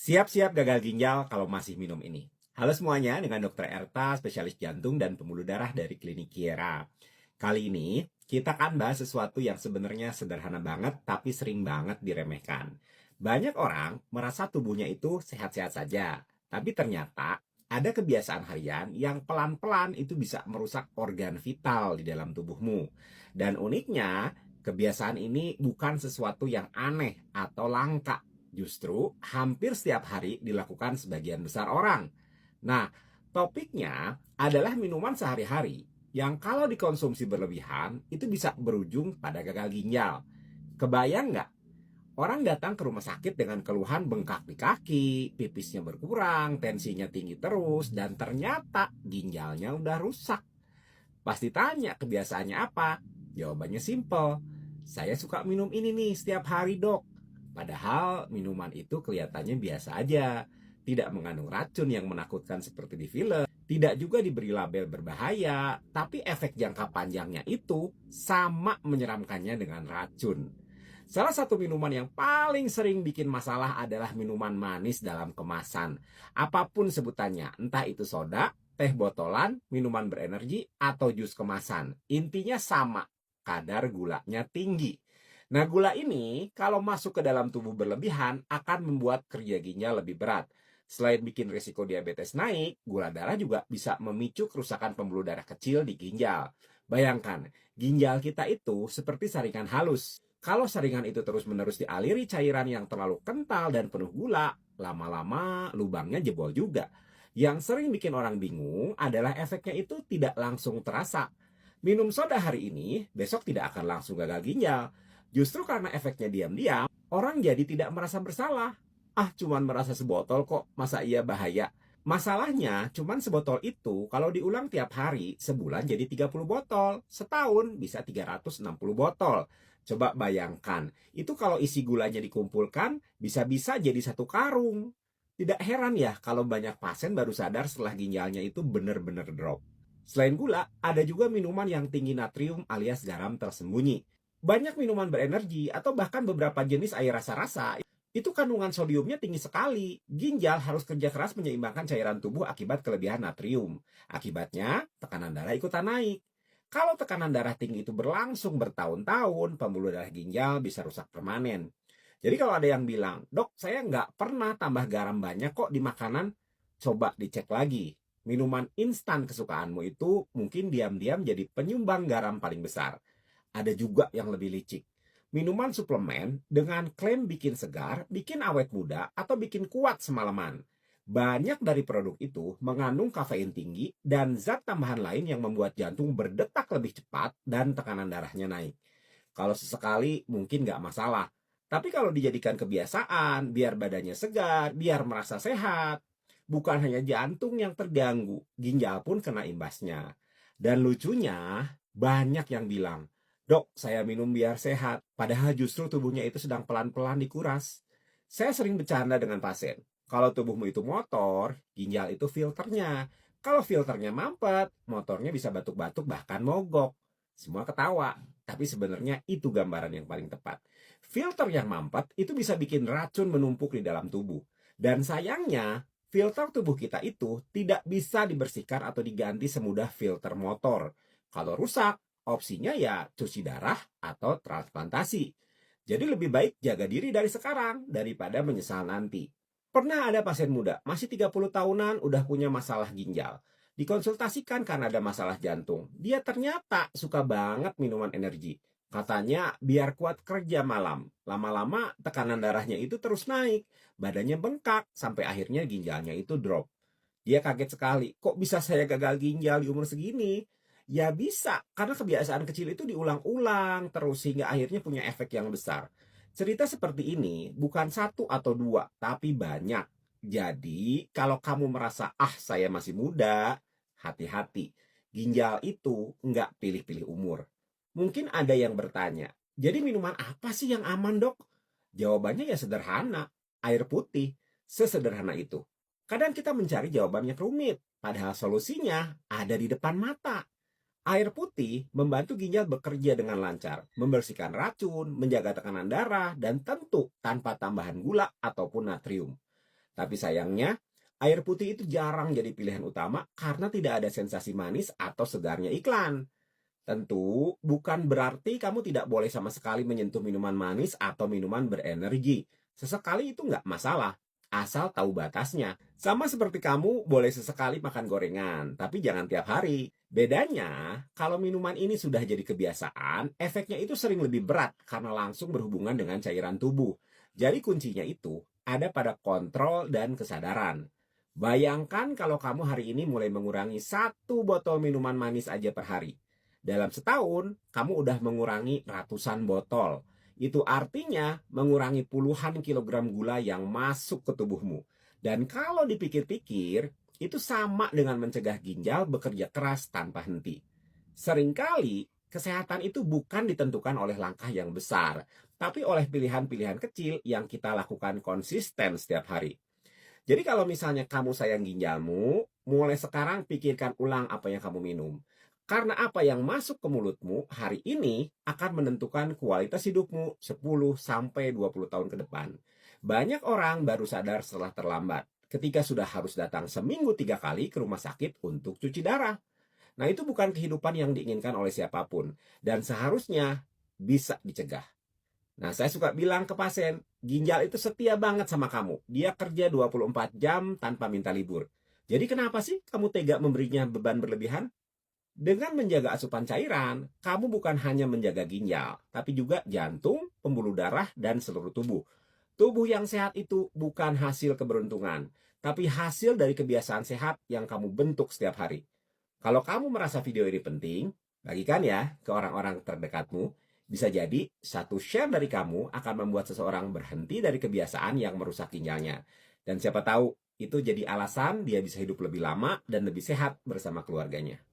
Siap-siap gagal ginjal kalau masih minum ini. Halo semuanya, dengan Dr. Erta, spesialis jantung dan pembuluh darah dari Klinik Kiera. Kali ini, kita akan bahas sesuatu yang sebenarnya sederhana banget, tapi sering banget diremehkan. Banyak orang merasa tubuhnya itu sehat-sehat saja, tapi ternyata ada kebiasaan harian yang pelan-pelan itu bisa merusak organ vital di dalam tubuhmu. Dan uniknya, kebiasaan ini bukan sesuatu yang aneh atau langka. Justru hampir setiap hari dilakukan sebagian besar orang. Nah, topiknya adalah minuman sehari-hari yang kalau dikonsumsi berlebihan itu bisa berujung pada gagal ginjal. Kebayang nggak? Orang datang ke rumah sakit dengan keluhan bengkak di kaki, pipisnya berkurang, tensinya tinggi terus, dan ternyata ginjalnya udah rusak. Pasti tanya kebiasaannya apa? Jawabannya simple. Saya suka minum ini nih setiap hari, Dok. Padahal minuman itu kelihatannya biasa aja. Tidak mengandung racun yang menakutkan seperti di film. Tidak juga diberi label berbahaya. Tapi efek jangka panjangnya itu sama menyeramkannya dengan racun. Salah satu minuman yang paling sering bikin masalah adalah minuman manis dalam kemasan. Apapun sebutannya, entah itu soda, teh botolan, minuman berenergi, atau jus kemasan. Intinya sama, kadar gulanya tinggi. Nah, gula ini kalau masuk ke dalam tubuh berlebihan akan membuat kerja ginjal lebih berat. Selain bikin risiko diabetes naik, gula darah juga bisa memicu kerusakan pembuluh darah kecil di ginjal. Bayangkan, ginjal kita itu seperti saringan halus. Kalau saringan itu terus-menerus dialiri cairan yang terlalu kental dan penuh gula, lama-lama lubangnya jebol juga. Yang sering bikin orang bingung adalah efeknya itu tidak langsung terasa. Minum soda hari ini, besok tidak akan langsung gagal ginjal. Justru karena efeknya diam-diam, orang jadi tidak merasa bersalah. Ah, cuman merasa sebotol kok, masa iya bahaya? Masalahnya, cuman sebotol itu kalau diulang tiap hari, sebulan jadi 30 botol. Setahun bisa 360 botol. Coba bayangkan, itu kalau isi gulanya dikumpulkan, bisa-bisa jadi satu karung. Tidak heran ya kalau banyak pasien baru sadar setelah ginjalnya itu benar-benar drop. Selain gula, ada juga minuman yang tinggi natrium alias garam tersembunyi. Banyak minuman berenergi atau bahkan beberapa jenis air rasa-rasa itu kandungan sodiumnya tinggi sekali. Ginjal harus kerja keras menyeimbangkan cairan tubuh akibat kelebihan natrium. Akibatnya, tekanan darah ikutan naik. Kalau tekanan darah tinggi itu berlangsung bertahun-tahun, pembuluh darah ginjal bisa rusak permanen. Jadi kalau ada yang bilang, dok saya nggak pernah tambah garam banyak kok di makanan, coba dicek lagi. Minuman instan kesukaanmu itu mungkin diam-diam jadi penyumbang garam paling besar. Ada juga yang lebih licik. Minuman suplemen dengan klaim bikin segar, bikin awet muda, atau bikin kuat semalaman. Banyak dari produk itu mengandung kafein tinggi dan zat tambahan lain yang membuat jantung berdetak lebih cepat dan tekanan darahnya naik. Kalau sesekali mungkin nggak masalah. Tapi kalau dijadikan kebiasaan, biar badannya segar, biar merasa sehat, bukan hanya jantung yang terganggu, ginjal pun kena imbasnya. Dan lucunya, banyak yang bilang, dok, saya minum biar sehat, padahal justru tubuhnya itu sedang pelan-pelan dikuras. Saya sering bercanda dengan pasien, kalau tubuhmu itu motor, ginjal itu filternya. Kalau filternya mampet, motornya bisa batuk-batuk bahkan mogok. Semua ketawa, tapi sebenarnya itu gambaran yang paling tepat. Filter yang mampet itu bisa bikin racun menumpuk di dalam tubuh. Dan sayangnya, filter tubuh kita itu tidak bisa dibersihkan atau diganti semudah filter motor. Kalau rusak, opsinya ya cuci darah atau transplantasi. Jadi lebih baik jaga diri dari sekarang daripada menyesal nanti. Pernah ada pasien muda, masih 30 tahunan udah punya masalah ginjal. Dikonsultasikan karena ada masalah jantung. Dia ternyata suka banget minuman energi. Katanya biar kuat kerja malam. Lama-lama tekanan darahnya itu terus naik. Badannya bengkak sampai akhirnya ginjalnya itu drop. Dia kaget sekali. Kok bisa saya gagal ginjal di umur segini? Ya bisa, karena kebiasaan kecil itu diulang-ulang terus sehingga akhirnya punya efek yang besar. Cerita seperti ini bukan satu atau dua, tapi banyak. Jadi, kalau kamu merasa, ah saya masih muda, hati-hati. Ginjal itu nggak pilih-pilih umur. Mungkin ada yang bertanya, jadi minuman apa sih yang aman dok? Jawabannya ya sederhana, air putih. Sesederhana itu. Kadang kita mencari jawaban yang rumit, padahal solusinya ada di depan mata. Air putih membantu ginjal bekerja dengan lancar, membersihkan racun, menjaga tekanan darah, dan tentu tanpa tambahan gula ataupun natrium. Tapi sayangnya, air putih itu jarang jadi pilihan utama karena tidak ada sensasi manis atau segarnya iklan. Tentu bukan berarti kamu tidak boleh sama sekali menyentuh minuman manis atau minuman berenergi. Sesekali itu nggak masalah, asal tahu batasnya. Sama seperti kamu boleh sesekali makan gorengan, tapi jangan tiap hari. Bedanya, kalau minuman ini sudah jadi kebiasaan, efeknya itu sering lebih berat karena langsung berhubungan dengan cairan tubuh. Jadi kuncinya itu ada pada kontrol dan kesadaran. Bayangkan kalau kamu hari ini mulai mengurangi 1 botol minuman manis aja per hari. Dalam setahun, kamu udah mengurangi ratusan botol. Itu artinya mengurangi puluhan kilogram gula yang masuk ke tubuhmu. Dan kalau dipikir-pikir, itu sama dengan mencegah ginjal bekerja keras tanpa henti. Seringkali, kesehatan itu bukan ditentukan oleh langkah yang besar, tapi oleh pilihan-pilihan kecil yang kita lakukan konsisten setiap hari. Jadi kalau misalnya kamu sayang ginjalmu, mulai sekarang pikirkan ulang apa yang kamu minum. Karena apa yang masuk ke mulutmu hari ini akan menentukan kualitas hidupmu 10 sampai 20 tahun ke depan. Banyak orang baru sadar setelah terlambat, ketika sudah harus datang seminggu 3 kali ke rumah sakit untuk cuci darah. Nah, itu bukan kehidupan yang diinginkan oleh siapapun, dan seharusnya bisa dicegah. Nah, saya suka bilang ke pasien, ginjal itu setia banget sama kamu. Dia kerja 24 jam tanpa minta libur. Jadi kenapa sih kamu tega memberinya beban berlebihan? Dengan menjaga asupan cairan, kamu bukan hanya menjaga ginjal, tapi juga jantung, pembuluh darah, dan seluruh tubuh. Tubuh yang sehat itu bukan hasil keberuntungan, tapi hasil dari kebiasaan sehat yang kamu bentuk setiap hari. Kalau kamu merasa video ini penting, bagikan ya ke orang-orang terdekatmu. Bisa jadi satu share dari kamu akan membuat seseorang berhenti dari kebiasaan yang merusak ginjalnya. Dan siapa tahu itu jadi alasan dia bisa hidup lebih lama dan lebih sehat bersama keluarganya.